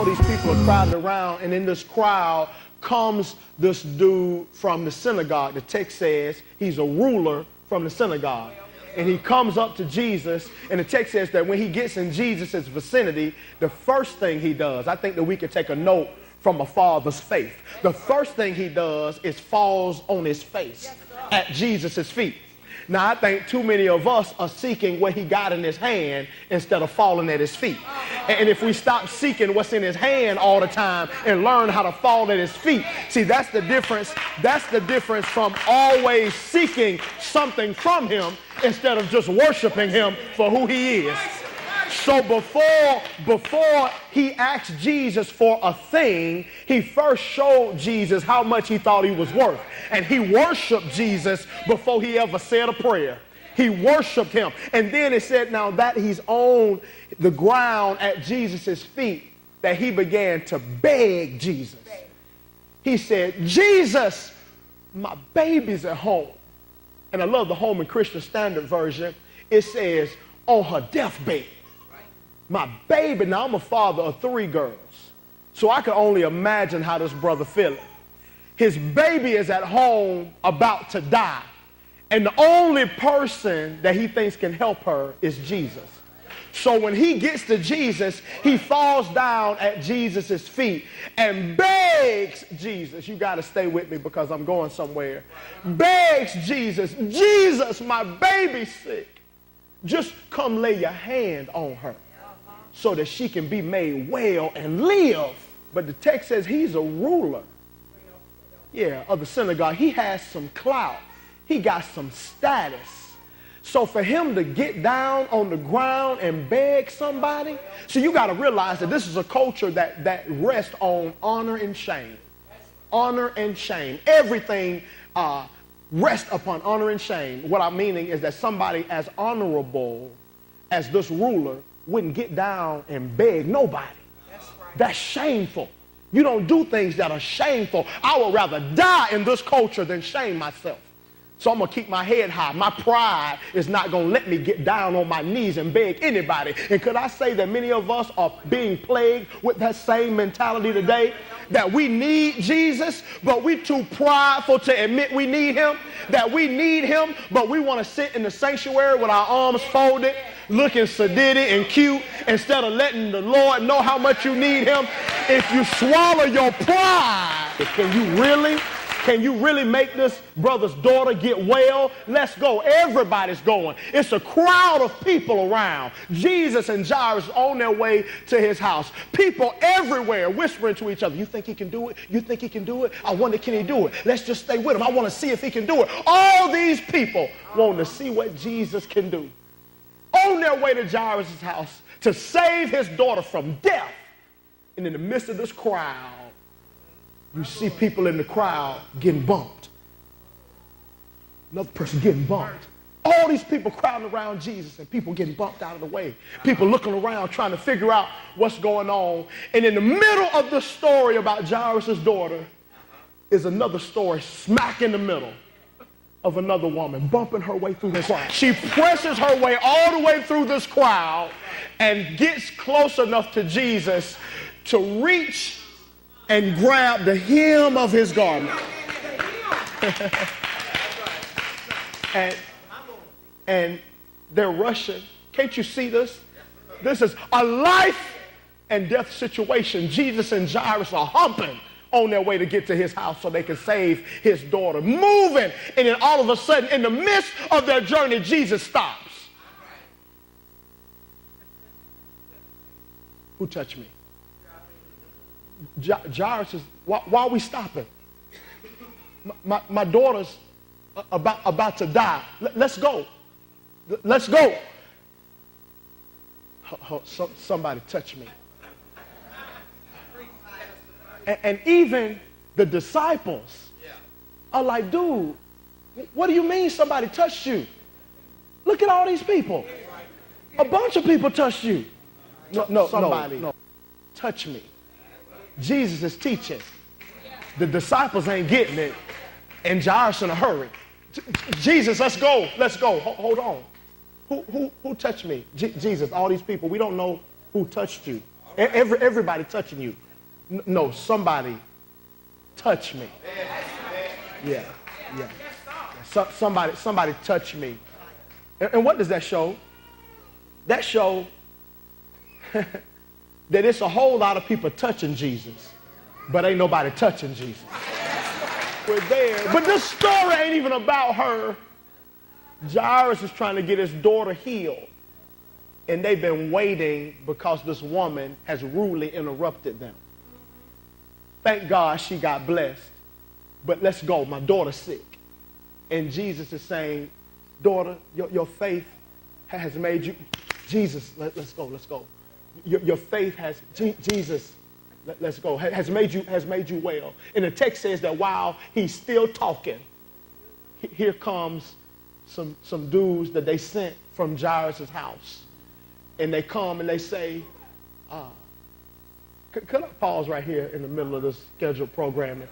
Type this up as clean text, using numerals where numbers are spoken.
these people are crowded around, and in this crowd comes this dude from the synagogue. The text says he's a ruler from the synagogue. And he comes up to Jesus, and the text says that when he gets in Jesus' vicinity, the first thing he does, I think that we could take a note from a father's faith. The first thing he does is falls on his face at Jesus' feet. Now, I think too many of us are seeking what he got in his hand instead of falling at his feet. And if we stop seeking what's in his hand all the time and learn how to fall at his feet, see, that's the difference. That's the difference from always seeking something from him instead of just worshiping him for who he is. So before he asked Jesus for a thing, he first showed Jesus how much he thought he was worth. And he worshiped Jesus before he ever said a prayer. He worshiped him. And then it said now that he's on the ground at Jesus' feet, that he began to beg Jesus. He said, Jesus, my baby's at home. And I love the Holman Christian Standard Version. It says, on her deathbed. My baby, now I'm a father of 3 girls, so I can only imagine how this brother feeling. His baby is at home about to die, and the only person that he thinks can help her is Jesus. So when he gets to Jesus, he falls down at Jesus' feet and begs Jesus. You got to stay with me because I'm going somewhere. Begs Jesus, Jesus, my baby's sick. Just come lay your hand on her so that she can be made well and live. But the text says he's a ruler, of the synagogue. He has some clout. He got some status. So for him to get down on the ground and beg somebody, so you got to realize that this is a culture that rests on honor and shame. Honor and shame. Everything rests upon honor and shame. What I'm meaning is that somebody as honorable as this ruler wouldn't get down and beg nobody. That's shameful. You don't do things that are shameful. I would rather die in this culture than shame myself. So I'm going to keep my head high. My pride is not going to let me get down on my knees and beg anybody. And could I say that many of us are being plagued with that same mentality today? That we need Jesus, but we're too prideful to admit we need him. That we need him, but we want to sit in the sanctuary with our arms folded, looking sedity and cute, instead of letting the Lord know how much you need him. If you swallow your pride, can you really make this brother's daughter get well? Let's go. Everybody's going. It's a crowd of people around. Jesus and Jairus on their way to his house. People everywhere whispering to each other. You think he can do it? You think he can do it? I wonder, can he do it? Let's just stay with him. I want to see if he can do it. All these people want to see what Jesus can do. On their way to Jairus' house to save his daughter from death. And in the midst of this crowd, you see people in the crowd getting bumped. Another person getting bumped. All these people crowding around Jesus and people getting bumped out of the way. People looking around trying to figure out what's going on. And in the middle of the story about Jairus' daughter is another story smack in the middle of another woman bumping her way through the crowd. She presses her way all the way through this crowd and gets close enough to Jesus to reach and grab the hem of his garment. and they're rushing. Can't you see this? This is a life and death situation. Jesus and Jairus are humping on their way to get to his house so they can save his daughter. Moving, and then all of a sudden, in the midst of their journey, Jesus stops. Who touched me? Jairus says, why are we stopping? My daughter's about to die. Let's go. Let's go. Somebody touch me. And even the disciples are like, dude, what do you mean somebody touched you? Look at all these people. A bunch of people touched you. No. Touch me. Jesus is teaching. The disciples ain't getting it, and Jairus in a hurry. Jesus, let's go. Let's go. Hold on. Who touched me? Jesus, all these people. We don't know who touched you. Everybody touching you. No, somebody touch me. Yeah, yeah. Somebody touch me. And what does that show? That show that it's a whole lot of people touching Jesus, but ain't nobody touching Jesus. We're there. But this story ain't even about her. Jairus is trying to get his daughter healed. And they've been waiting because this woman has rudely interrupted them. Thank God she got blessed. But let's go. My daughter's sick. And Jesus is saying, daughter, your faith has made you. Jesus, let's go. Your faith has, Jesus, let's go, has made you well. And the text says that while he's still talking, here comes some dudes that they sent from Jairus' house. And they come and they say, could I pause right here in the middle of this scheduled programming?